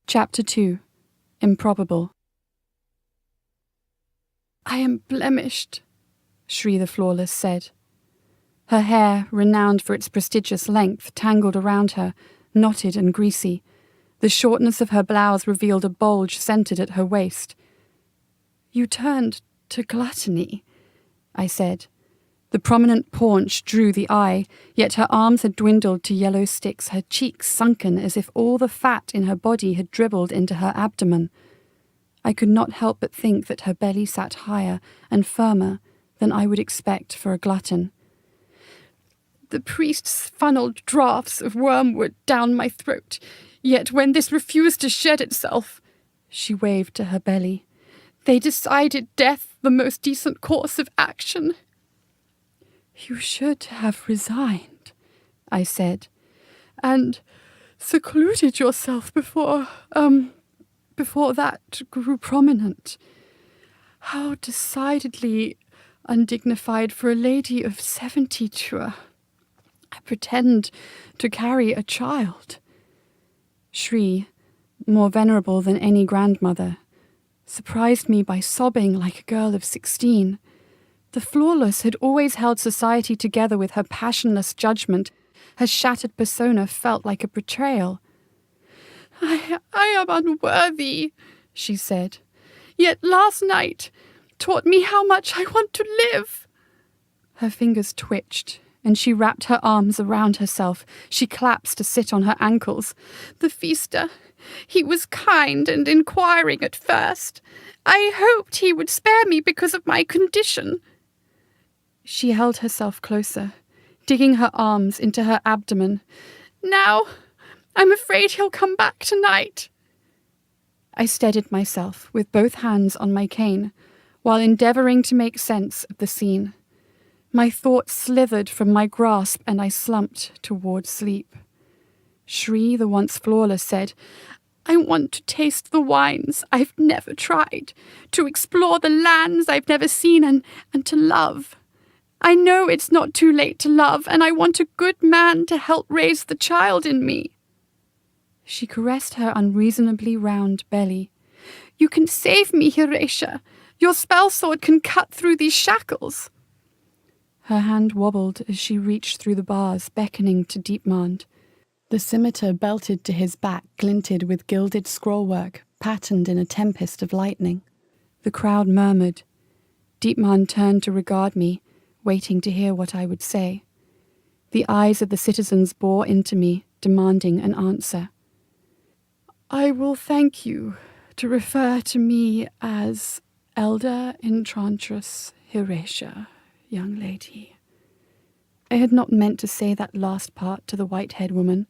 Chapter 2. Improbable. "I am blemished," Shri the Flawless said. Her hair, renowned for its prestigious length, tangled around her, knotted and greasy. The shortness of her blouse revealed a bulge centered at her waist. "You turned to gluttony," I said. The prominent paunch drew the eye, yet her arms had dwindled to yellow sticks, her cheeks sunken as if all the fat in her body had dribbled into her abdomen. I could not help but think that her belly sat higher and firmer than I would expect for a glutton. "The priests funneled draughts of wormwood down my throat, yet when this refused to shed itself," she waved to her belly, "they decided death the most decent course of action." "You should have resigned," I said, "and secluded yourself before that grew prominent. How decidedly undignified for a lady of 70 to pretend to carry a child." Shri, more venerable than any grandmother, surprised me by sobbing like a girl of 16. The Flawless had always held society together with her passionless judgment. Her shattered persona felt like a betrayal. I am unworthy," she said, "yet last night taught me how much I want to live." Her fingers twitched, and she wrapped her arms around herself. She collapsed to sit on her ankles. "The feaster, he was kind and inquiring at first. I hoped he would spare me because of my condition." She held herself closer, digging her arms into her abdomen. "Now, I'm afraid he'll come back tonight." I steadied myself with both hands on my cane, while endeavouring to make sense of the scene. My thoughts slithered from my grasp and I slumped towards sleep. Shri, the once Flawless, said, "I want to taste the wines I've never tried, to explore the lands I've never seen, and to love. I know it's not too late to love, and I want a good man to help raise the child in me." She caressed her unreasonably round belly. "You can save me, Hiresha. Your spell sword can cut through these shackles." Her hand wobbled as she reached through the bars, beckoning to Deepmand. The scimitar belted to his back glinted with gilded scrollwork, patterned in a tempest of lightning. The crowd murmured. Deepmand turned to regard me, waiting to hear what I would say. The eyes of the citizens bore into me, demanding an answer. "I will thank you to refer to me as Elder Enchantress Hiresha, young lady." I had not meant to say that last part to the white-haired woman.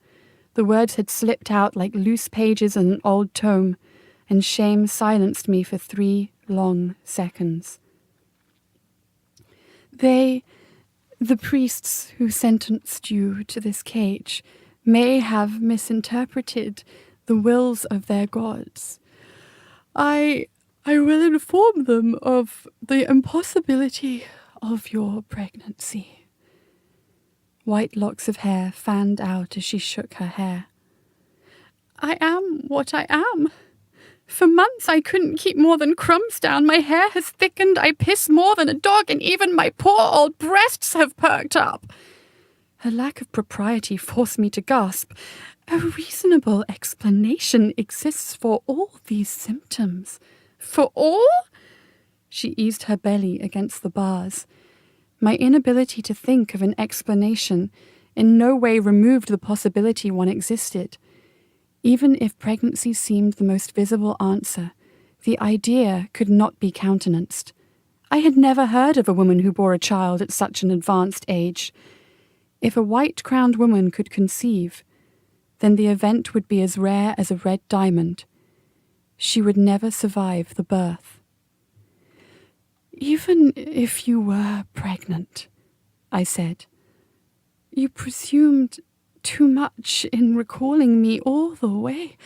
The words had slipped out like loose pages in an old tome, and shame silenced me for 3 long seconds. The priests who sentenced you to this cage may have misinterpreted the wills of their gods. I will inform them of the impossibility of your pregnancy." White locks of hair fanned out as she shook her hair. "I am what I am. For months I couldn't keep more than crumbs down. My hair has thickened, I piss more than a dog, and even my poor old breasts have perked up." Her lack of propriety forced me to gasp. "A reasonable explanation exists for all these symptoms." "For all?" She eased her belly against the bars. My inability to think of an explanation in no way removed the possibility one existed. Even if pregnancy seemed the most visible answer, the idea could not be countenanced. I had never heard of a woman who bore a child at such an advanced age. If a white-crowned woman could conceive, then the event would be as rare as a red diamond. She would never survive the birth. "Even if you were pregnant," I said, "you presumed too much in recalling me all the way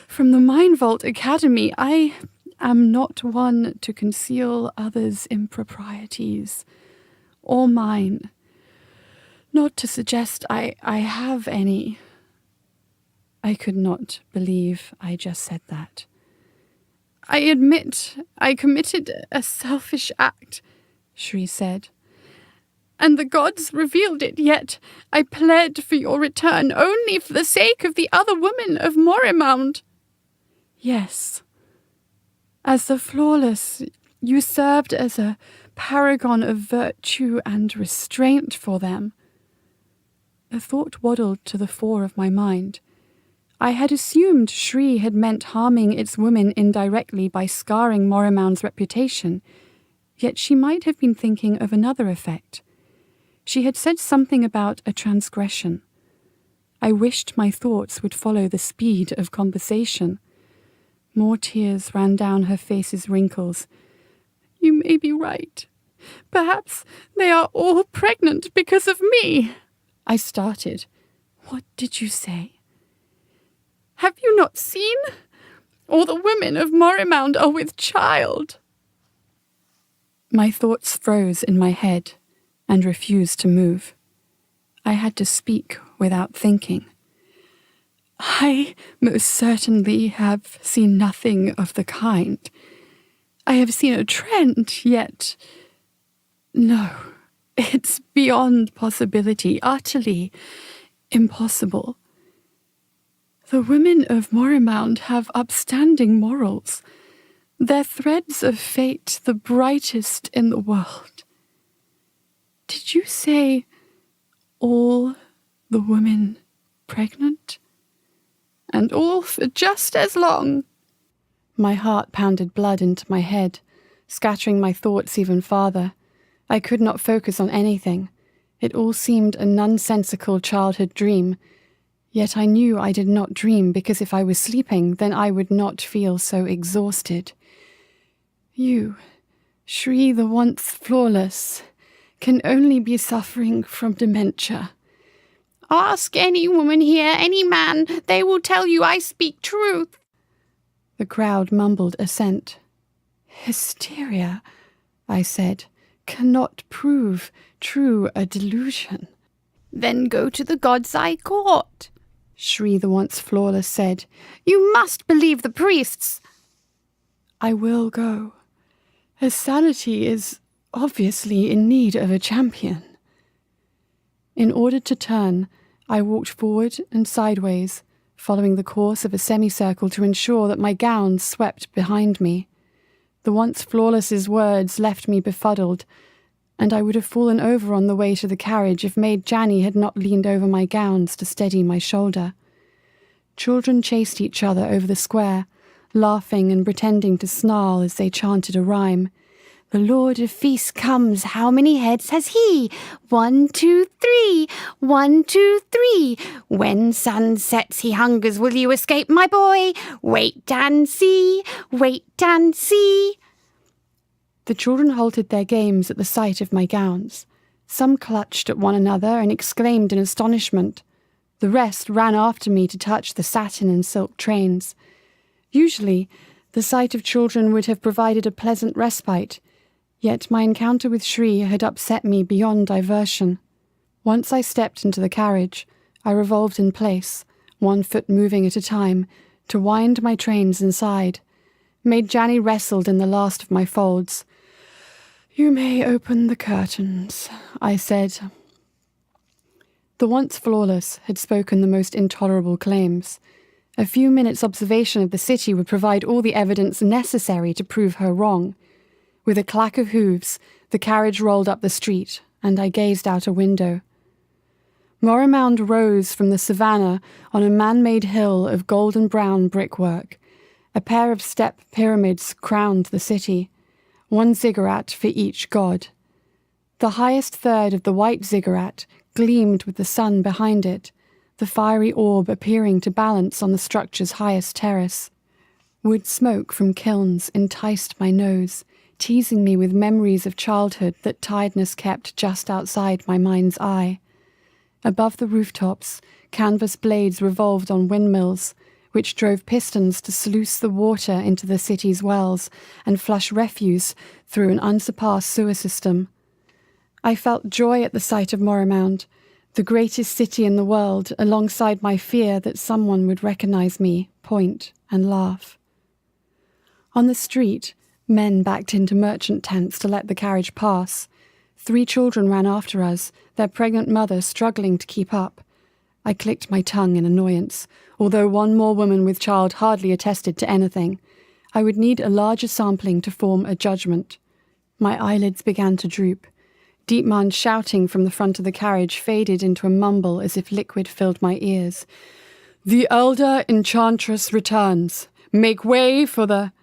from the Mind Vault Academy. I am not one to conceal others' improprieties, or mine. Not to suggest I have any." I could not believe I just said that. I admit I committed a selfish act, Shri said. And the gods revealed it, yet I pled for your return only for the sake of the other women of Morimound. Yes. As the flawless, you served as a paragon of virtue and restraint for them. A thought waddled to the fore of my mind. I had assumed Shri had meant harming its women indirectly by scarring Morimound's reputation, yet she might have been thinking of another effect. She had said something about a transgression. I wished my thoughts would follow the speed of conversation. More tears ran down her face's wrinkles. You may be right. Perhaps they are all pregnant because of me. I started. What did you say? Have you not seen? All the women of Morimound are with child. My thoughts froze in my head and refused to move. I had to speak without thinking. I most certainly have seen nothing of the kind. I have seen a trend, yet... No, it's beyond possibility, utterly impossible. The women of Morimound have upstanding morals, their threads of fate the brightest in the world. Did you say all the women pregnant? And all for just as long? My heart pounded blood into my head, scattering my thoughts even farther. I could not focus on anything. It all seemed a nonsensical childhood dream. Yet I knew I did not dream, because if I was sleeping, then I would not feel so exhausted. You, Shri the once flawless, can only be suffering from dementia. Ask any woman here, any man, they will tell you I speak truth. The crowd mumbled assent. Hysteria, I said, cannot prove true a delusion. Then go to the god's eye court, Shri the once flawless said. You must believe the priests. I will go. Her sanity is obviously in need of a champion. In order to turn, I walked forward and sideways, following the course of a semicircle to ensure that my gown swept behind me. The once flawless's words left me befuddled, and I would have fallen over on the way to the carriage if Maid Janny had not leaned over my gowns to steady my shoulder. Children chased each other over the square, laughing and pretending to snarl as they chanted a rhyme. The Lord of Feast comes, how many heads has he? 1, 2, 3, 1, 2, 3. When sun sets he hungers, will you escape, my boy? Wait and see, wait and see. The children halted their games at the sight of my gowns. Some clutched at one another and exclaimed in astonishment. The rest ran after me to touch the satin and silk trains. Usually, the sight of children would have provided a pleasant respite, yet my encounter with Shri had upset me beyond diversion. Once I stepped into the carriage, I revolved in place, one foot moving at a time, to wind my trains inside. Maid Janny wrestled in the last of my folds. You may open the curtains, I said. The once flawless had spoken the most intolerable claims. A few minutes' observation of the city would provide all the evidence necessary to prove her wrong. With a clack of hooves, the carriage rolled up the street, and I gazed out a window. Morimound rose from the savannah on a man-made hill of golden-brown brickwork. A pair of step pyramids crowned the city, one ziggurat for each god. The highest third of the white ziggurat gleamed with the sun behind it, the fiery orb appearing to balance on the structure's highest terrace. Wood smoke from kilns enticed my nose, teasing me with memories of childhood that tiredness kept just outside my mind's eye. Above the rooftops, canvas blades revolved on windmills, which drove pistons to sluice the water into the city's wells and flush refuse through an unsurpassed sewer system. I felt joy at the sight of Morimound. The greatest city in the world, alongside my fear that someone would recognize me, point, and laugh. On the street, men backed into merchant tents to let the carriage pass. 3 children ran after us, their pregnant mother struggling to keep up. I clicked my tongue in annoyance, although one more woman with child hardly attested to anything. I would need a larger sampling to form a judgment. My eyelids began to droop. Dietmann's shouting from the front of the carriage faded into a mumble as if liquid filled my ears. "The elder Enchantress returns. Make way for the—"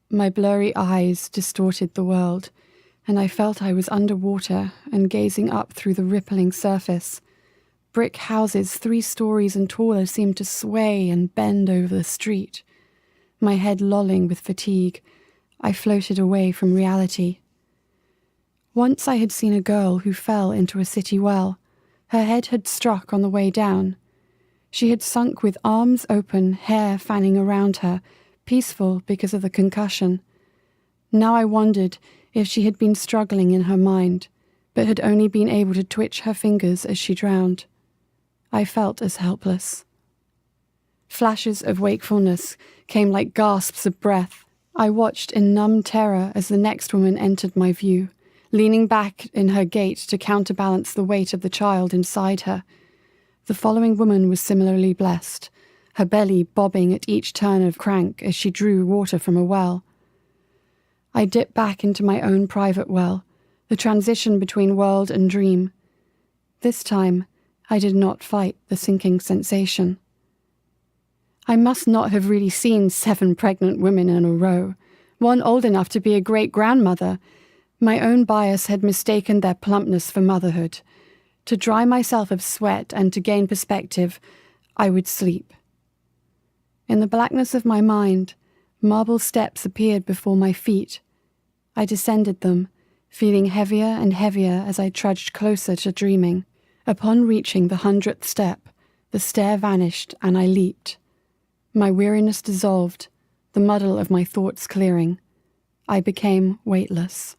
My blurry eyes distorted the world, and I felt I was underwater and gazing up through the rippling surface. Brick houses 3 stories and taller seemed to sway and bend over the street. My head lolling with fatigue, I floated away from reality. Once I had seen a girl who fell into a city well. Her head had struck on the way down. She had sunk with arms open, hair fanning around her, peaceful because of the concussion. Now I wondered if she had been struggling in her mind, but had only been able to twitch her fingers as she drowned. I felt as helpless. Flashes of wakefulness came like gasps of breath. I watched in numb terror as the next woman entered my view, leaning back in her gait to counterbalance the weight of the child inside her. The following woman was similarly blessed, her belly bobbing at each turn of crank as she drew water from a well. I dipped back into my own private well, the transition between world and dream. This time, I did not fight the sinking sensation. I must not have really seen 7 pregnant women in a row, one old enough to be a great-grandmother. My own bias had mistaken their plumpness for motherhood. To dry myself of sweat and to gain perspective, I would sleep. In the blackness of my mind, marble steps appeared before my feet. I descended them, feeling heavier and heavier as I trudged closer to dreaming. Upon reaching the 100th step, the stair vanished and I leaped. My weariness dissolved, the muddle of my thoughts clearing. I became weightless.